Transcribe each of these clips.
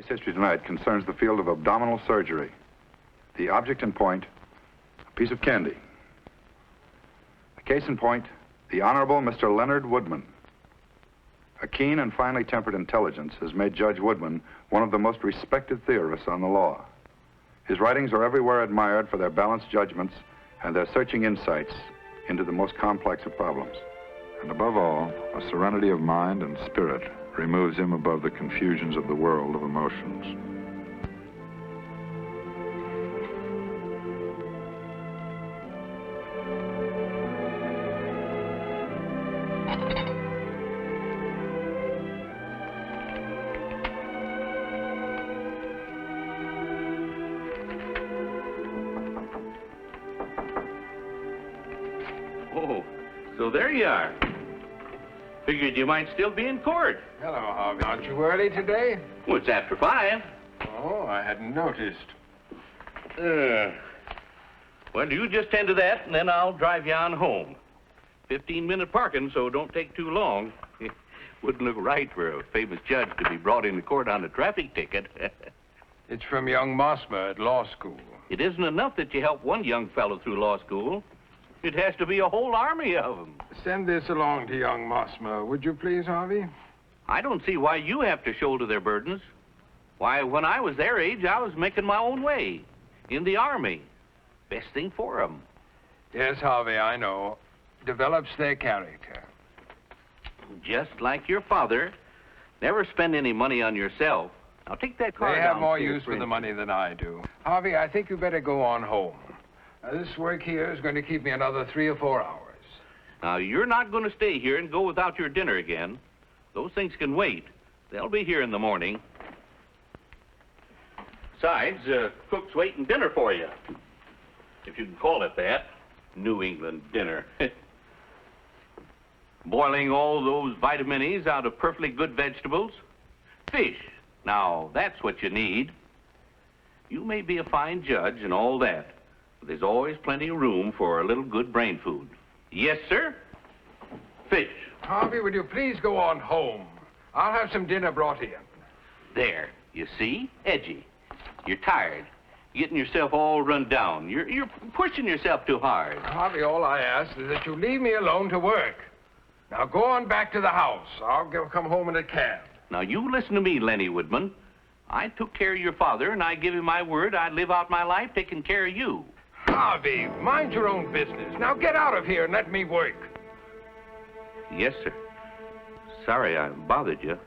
history tonight concerns the field of abdominal surgery. The object in point, a piece of candy. The case in point, the Honorable Mr. Leonard Woodman. A keen and finely tempered intelligence has made Judge Woodman one of the most respected theorists on the law. His writings are everywhere admired for their balanced judgments and their searching insights into the most complex of problems. And above all, a serenity of mind and spirit removes him above the confusions of the world of emotions. Oh, so there you are. Figured you might still be in court. Hello, Harvey. Aren't you early today? Well, it's after 5. Oh, I hadn't noticed. Well, you just tend to that, and then I'll drive you on home. 15-minute parking, so don't take too long. Wouldn't look right for a famous judge to be brought into court on a traffic ticket. It's from young Mossmer at law school. It isn't enough that you help one young fellow through law school. It has to be a whole army of them. Send this along to young Mossmer, would you please, Harvey? I don't see why you have to shoulder their burdens. Why, when I was their age, I was making my own way. In the Army. Best thing for them. Yes, Harvey, I know. Develops their character. Just like your father. Never spend any money on yourself. Now take that car They have down more to your use for friend. the money than I do. Harvey, I think you better go on home. This work here is going to keep me another 3 or 4 hours. Now, you're not going to stay here and go without your dinner again. Those things can wait. They'll be here in the morning. Besides, cook's waiting dinner for you. If you can call it that. New England dinner. Boiling all those vitamin E's out of perfectly good vegetables. Fish. Now, that's what you need. You may be a fine judge and all that. But there's always plenty of room for a little good brain food. Yes, sir? Fish. Harvey, would you please go on home? I'll have some dinner brought in. There. You see? Edgy. You're tired. Getting yourself all run down. You're pushing yourself too hard. Harvey, all I ask is that you leave me alone to work. Now go on back to the house. I'll come home in a cab. Now, you listen to me, Lenny Woodman. I took care of your father, and I give him my word I'd live out my life taking care of you. Harvey, mind your own business. Now get out of here and let me work. Yes, sir. Sorry I bothered you.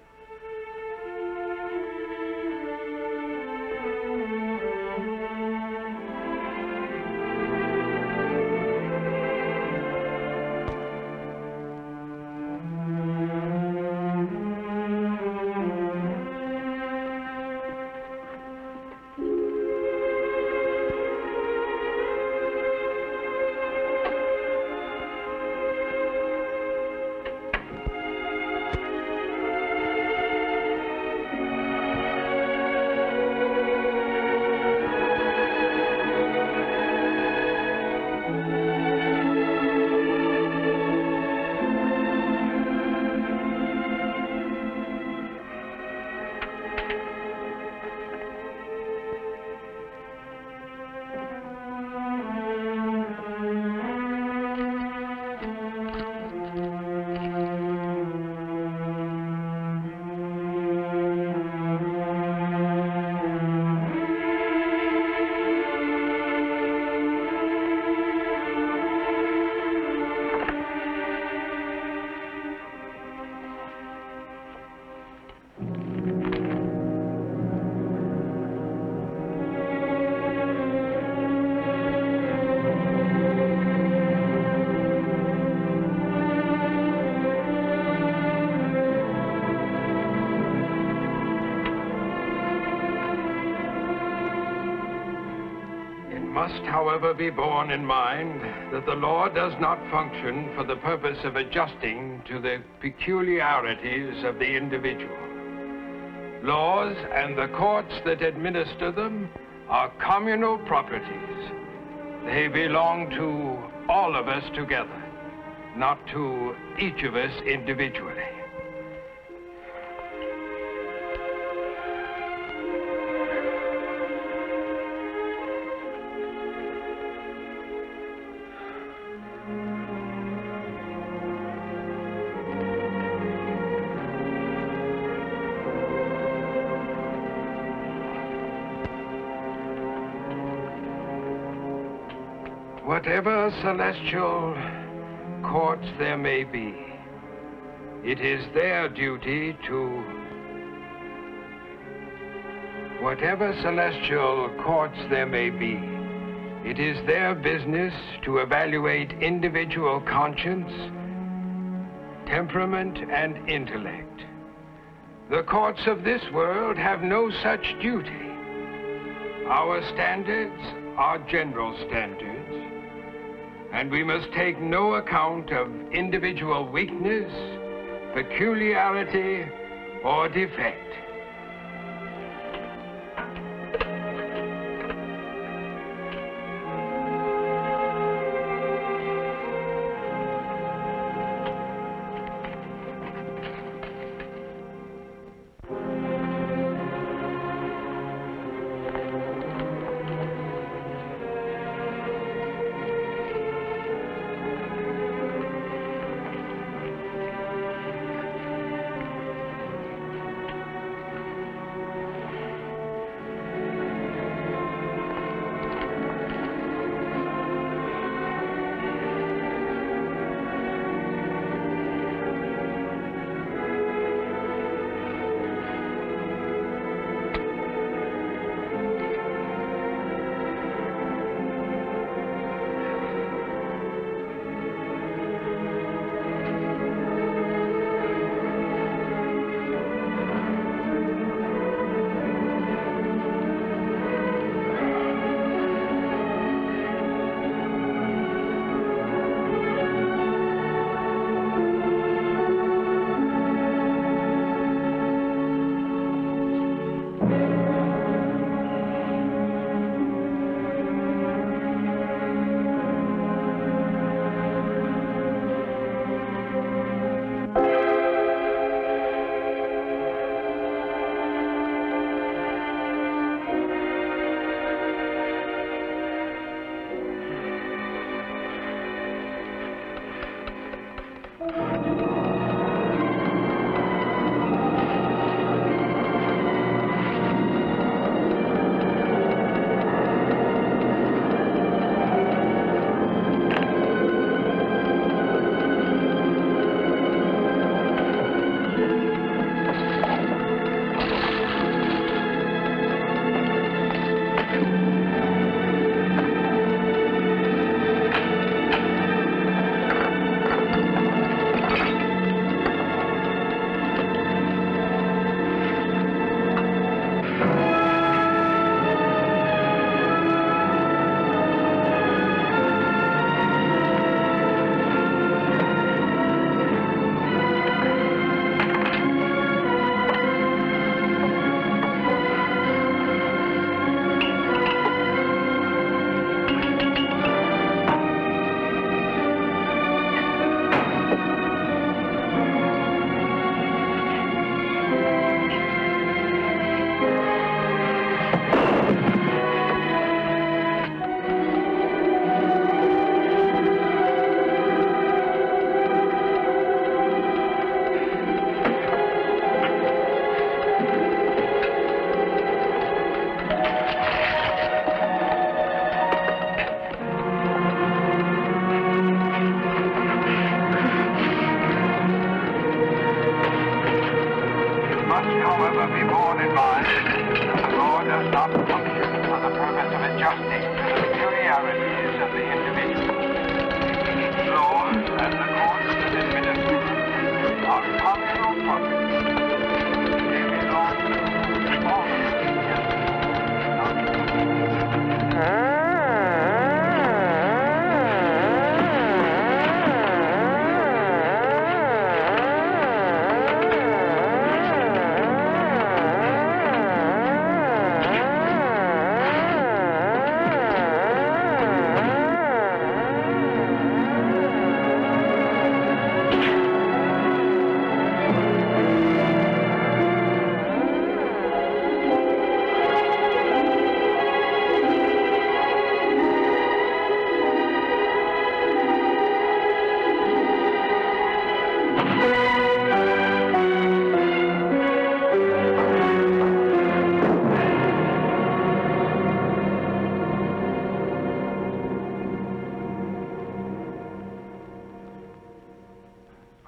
Must, however, be borne in mind that the law does not function for the purpose of adjusting to the peculiarities of the individual. Laws and the courts that administer them are communal properties. They belong to all of us together, not to each of us individually. Whatever celestial courts there may be, it is their duty to... Whatever celestial courts there may be, it is their business to evaluate individual conscience, temperament, and intellect. The courts of this world have no such duty. Our standards are general standards, and we must take no account of individual weakness, peculiarity, or defect.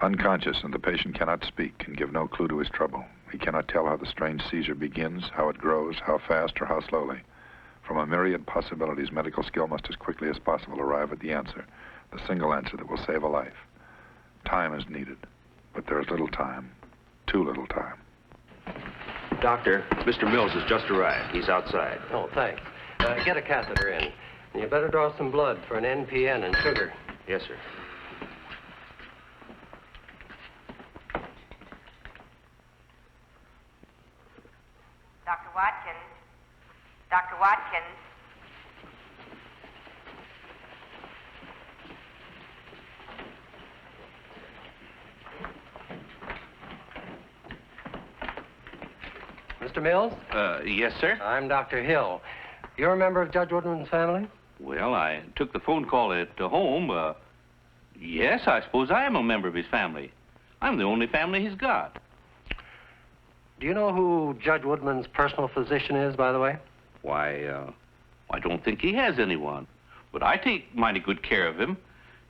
Unconscious, and the patient cannot speak, can give no clue to his trouble. He cannot tell how the strange seizure begins, how it grows, how fast or how slowly. From a myriad possibilities, medical skill must as quickly as possible arrive at the answer, the single answer that will save a life. Time is needed, but there is little time, too little time. Doctor, Mr. Mills has just arrived. He's outside. Oh, thanks. Get a catheter in. And you better draw some blood for an NPN and sugar. Yes, sir. Dr. Watkins. Dr. Watkins. Mr. Mills? Yes, sir? I'm Dr. Hill. You're a member of Judge Woodman's family? Well, I took the phone call at home. Yes, I suppose I am a member of his family. I'm the only family he's got. Do you know who Judge Woodman's personal physician is, by the way? Why, I don't think he has anyone. But I take mighty good care of him.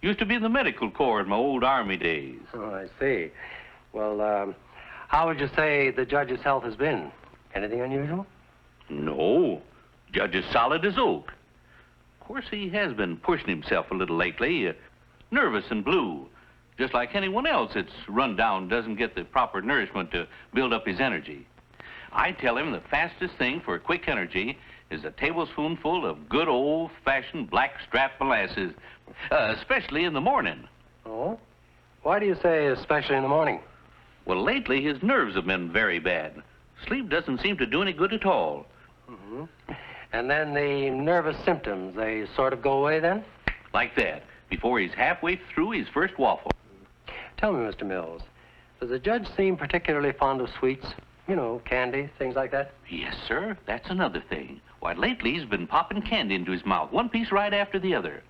Used to be in the medical corps in my old Army days. Oh, I see. Well, how would you say the judge's health has been? Anything unusual? No. Judge is solid as oak. Of course, he has been pushing himself a little lately. Nervous and blue. Just like anyone else that's run down, doesn't get the proper nourishment to build up his energy. I tell him the fastest thing for quick energy is a tablespoonful of good old-fashioned blackstrap molasses, especially in the morning. Oh? Why do you say especially in the morning? Well, lately his nerves have been very bad. Sleep doesn't seem to do any good at all. Mm-hmm. And then the nervous symptoms, they sort of go away then? Like that, before he's halfway through his first waffle. Tell me, Mr. Mills, does the judge seem particularly fond of sweets? You know, candy, things like that? Yes, sir. That's another thing. Why, lately he's been popping candy into his mouth, one piece right after the other.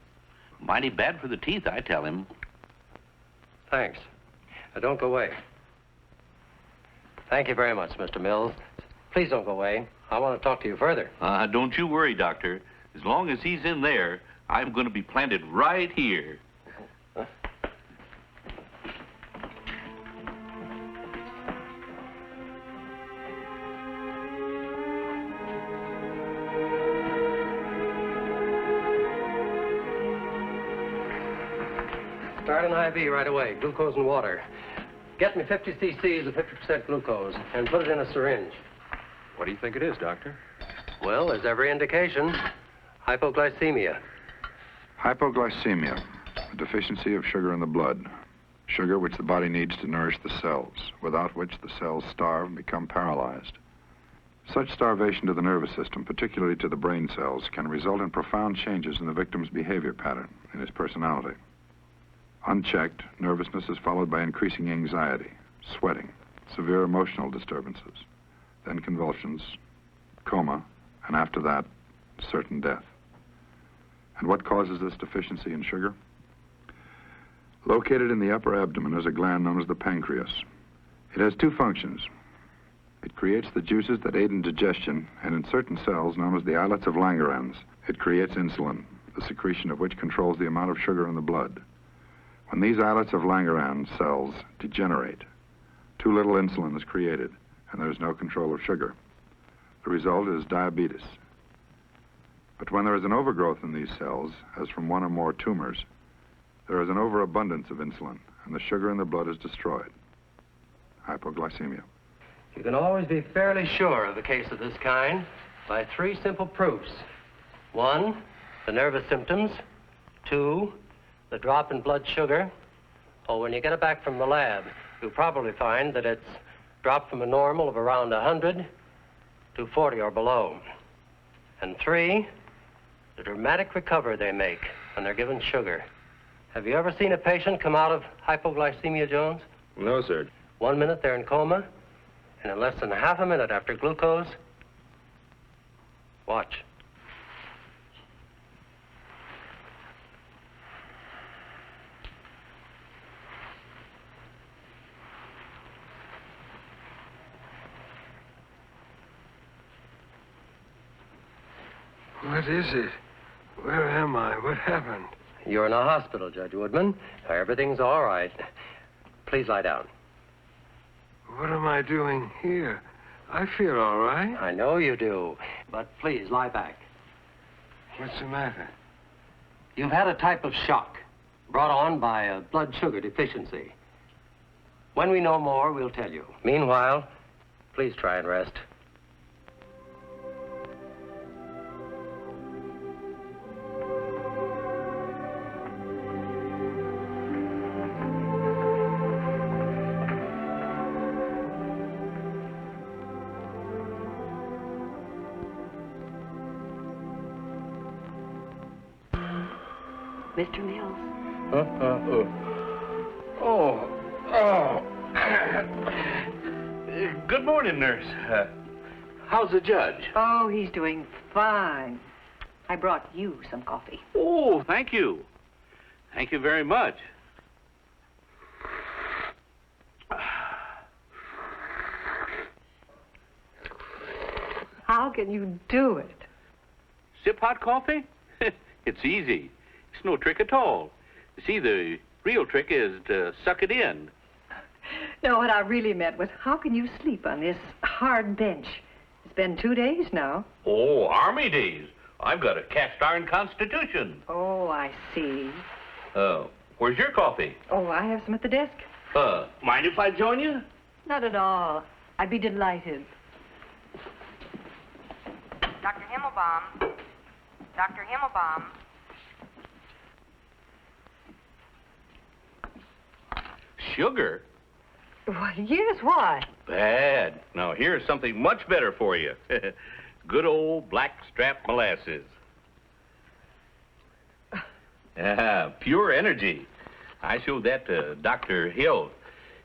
Mighty bad for the teeth, I tell him. Thanks. Now, don't go away. Thank you very much, Mr. Mills. Please don't go away. I want to talk to you further. Don't you worry, Doctor. As long as he's in there, I'm going to be planted right here. Start an IV right away, glucose and water. Get me 50 cc's of 50% glucose and put it in a syringe. What do you think it is, Doctor? Well, there's every indication. Hypoglycemia. Hypoglycemia, a deficiency of sugar in the blood. Sugar which the body needs to nourish the cells, without which the cells starve and become paralyzed. Such starvation to the nervous system, particularly to the brain cells, can result in profound changes in the victim's behavior pattern, in his personality. Unchecked, nervousness is followed by increasing anxiety, sweating, severe emotional disturbances, then convulsions, coma, and after that, certain death. And what causes this deficiency in sugar? Located in the upper abdomen is a gland known as the pancreas. It has two functions. It creates the juices that aid in digestion, and in certain cells known as the islets of Langerhans, it creates insulin, the secretion of which controls the amount of sugar in the blood. When these islets of Langerhans cells degenerate, too little insulin is created, and there is no control of sugar. The result is diabetes. But when there is an overgrowth in these cells, as from one or more tumors, there is an overabundance of insulin, and the sugar in the blood is destroyed. Hypoglycemia. You can always be fairly sure of a case of this kind by three simple proofs. 1, the nervous symptoms. 2, the drop in blood sugar. Oh, when you get it back from the lab, you'll probably find that it's dropped from a normal of around 100 to 40 or below. And 3, the dramatic recovery they make when they're given sugar. Have you ever seen a patient come out of hypoglycemia, Jones? No, sir. 1 minute they're in coma, and in less than half a minute after glucose, watch. What is it? Where am I? What happened? You're in a hospital, Judge Woodman. Everything's all right. please lie down. What am I doing here? I feel all right. I know you do, but please lie back. What's the matter? You've had a type of shock brought on by a blood sugar deficiency. When we know more, we'll tell you. Meanwhile, please try and rest. Mr. Mills. Good morning, nurse. How's the judge? Oh, he's doing fine. I brought you some coffee. Oh, thank you. Thank you very much. How can you do it? Sip hot coffee? It's easy. It's no trick at all. You see, the real trick is to suck it in. No, what I really meant was, how can you sleep on this hard bench? It's been 2 days now. Oh, Army days. I've got a cast iron constitution. Oh, I see. Where's your coffee? Oh, I have some at the desk. Mind if I join you? Not at all. I'd be delighted. Dr. Himmelbaum. Dr. Himmelbaum. Sugar? Why, yes, why? Bad. Now, here's something much better for you. Good old blackstrap molasses. Pure energy. I showed that to Dr. Hill,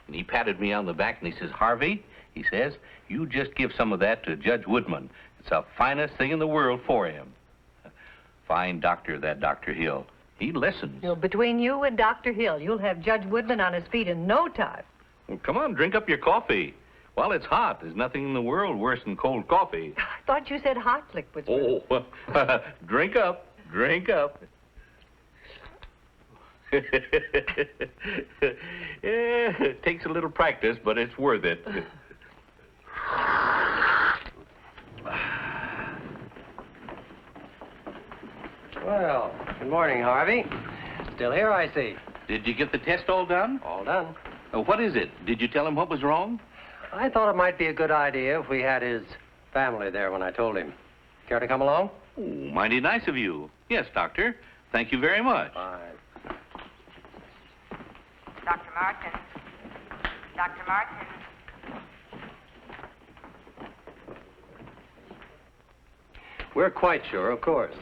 and he patted me on the back, and he says, Harvey, he says, you just give some of that to Judge Woodman. It's the finest thing in the world for him. Fine doctor, that Dr. Hill. He listens. You know, between you and Dr. Hill, you'll have Judge Woodman on his feet in no time. Well, come on, drink up your coffee. While it's hot, there's nothing in the world worse than cold coffee. I thought you said hot liquids. Oh, drink up, drink up. Yeah, it takes a little practice, but it's worth it. Well, good morning, Harvey. Still here, I see. Did you get the test all done? All done. What is it? Did you tell him what was wrong? I thought it might be a good idea if we had his family there when I told him. Care to come along? Oh, mighty nice of you. Yes, doctor. Thank you very much. Fine. Dr. Martin. Dr. Martin. We're quite sure, of course.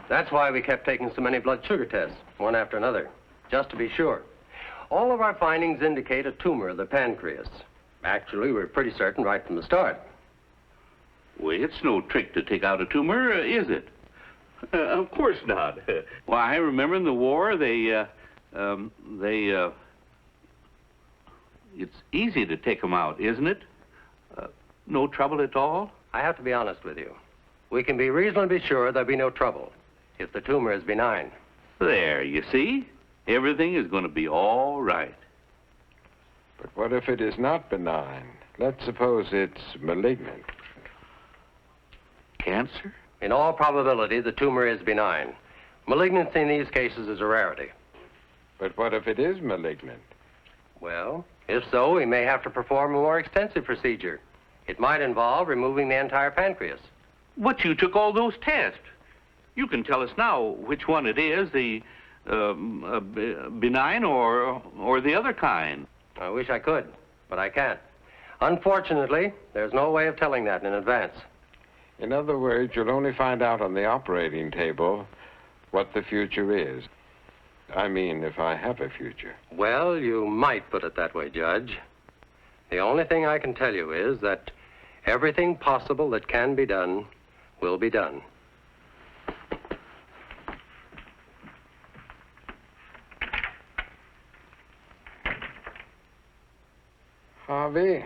That's why we kept taking so many blood sugar tests, one after another, just to be sure. All of our findings indicate a tumor of the pancreas. Actually, we're pretty certain right from the start. Well, it's no trick to take out a tumor, is it? Of course not. Well, I remember in the war, it's easy to take them out, isn't it? No trouble at all? I have to be honest with you. We can be reasonably sure there'll be no trouble if the tumor is benign. There, you see? Everything is going to be all right. But what if it is not benign? Let's suppose it's malignant. Cancer? In all probability, the tumor is benign. Malignancy in these cases is a rarity. But what if it is malignant? Well, if so, we may have to perform a more extensive procedure. It might involve removing the entire pancreas. But you took all those tests. You can tell us now which one it is, the benign or the other kind. I wish I could, but I can't. Unfortunately, there's no way of telling that in advance. In other words, you'll only find out on the operating table what the future is. I mean, if I have a future. Well, you might put it that way, Judge. The only thing I can tell you is that everything possible that can be done will be done. Harvey,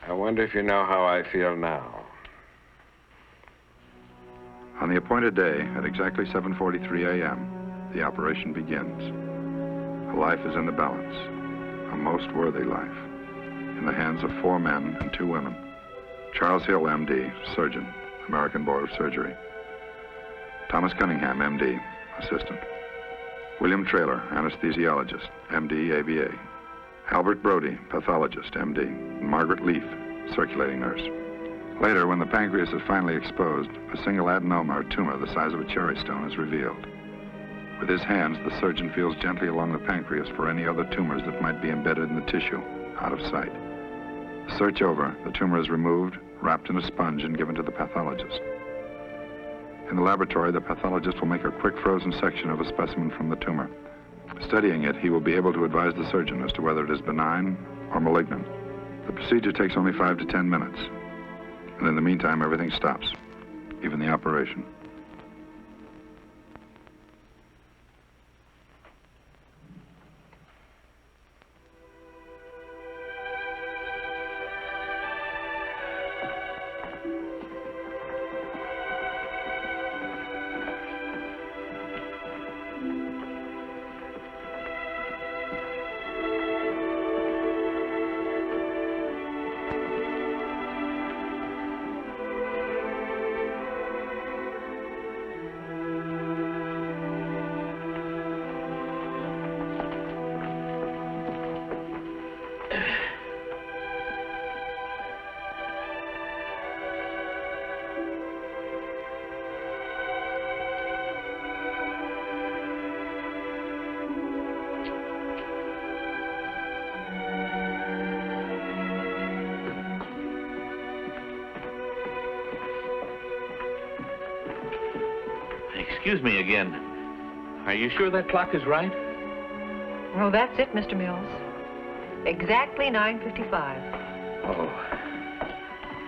I wonder if you know how I feel now. On the appointed day, at exactly 7:43 a.m., the operation begins. A life is in the balance. a most worthy life in the hands of 4 men and 2 women. Charles Hill, M.D., surgeon, American Board of Surgery. Thomas Cunningham, M.D., assistant. William Traylor, anesthesiologist, M.D., ABA. Albert Brody, pathologist, M.D., and Margaret Leaf, circulating nurse. Later, when the pancreas is finally exposed, a single adenoma or tumor the size of a cherry stone is revealed. With his hands, the surgeon feels gently along the pancreas for any other tumors that might be embedded in the tissue, out of sight. The search over, the tumor is removed, wrapped in a sponge, and given to the pathologist. In the laboratory, the pathologist will make a quick frozen section of a specimen from the tumor. Studying it, he will be able to advise the surgeon as to whether it is benign or malignant. The procedure takes only 5 to 10 minutes. And in the meantime, everything stops, even the operation. Excuse me again. Are you sure that clock is right? Well, that's it, Mr. Mills. Exactly 9:55. Oh,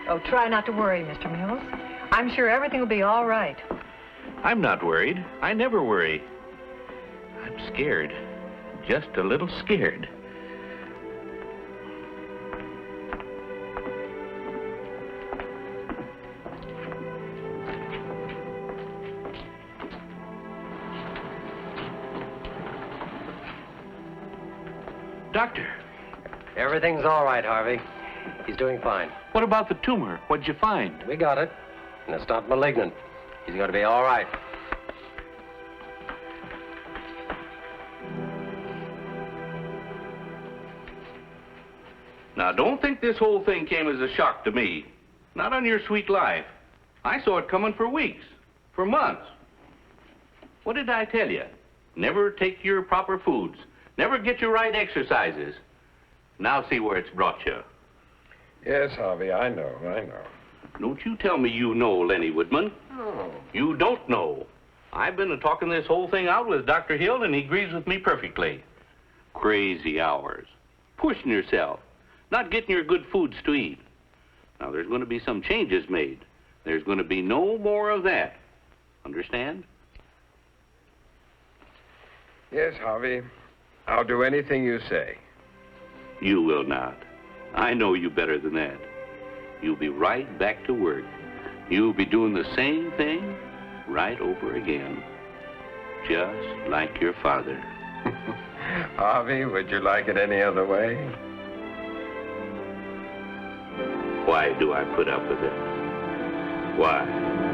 Oh, try not to worry, Mr. Mills. I'm sure everything will be all right. I'm not worried. I never worry. I'm scared. Just a little scared. Doctor, Everything's all right, Harvey. He's doing fine. what about the tumor? What'd you find? We got it, and it's not malignant. He's going to be all right. Now, don't think this whole thing came as a shock to me. Not on your sweet life. I saw it coming for weeks, for months. What did I tell you? Never take your proper foods. Never get your right exercises. Now see where it's brought you. Yes, Harvey, I know. Don't you tell me you know, Lenny Woodman. Oh. You don't know. I've been talking this whole thing out with Dr. Hill, and he agrees with me perfectly. Crazy hours. Pushing yourself. Not getting your good foods to eat. Now, there's going to be some changes made. There's going to be no more of that. Understand? Yes, Harvey. I'll do anything you say. You will not. I know you better than that. You'll be right back to work. You'll be doing the same thing right over again. Just like your father. Harvey, would you like it any other way? Why do I put up with it? Why?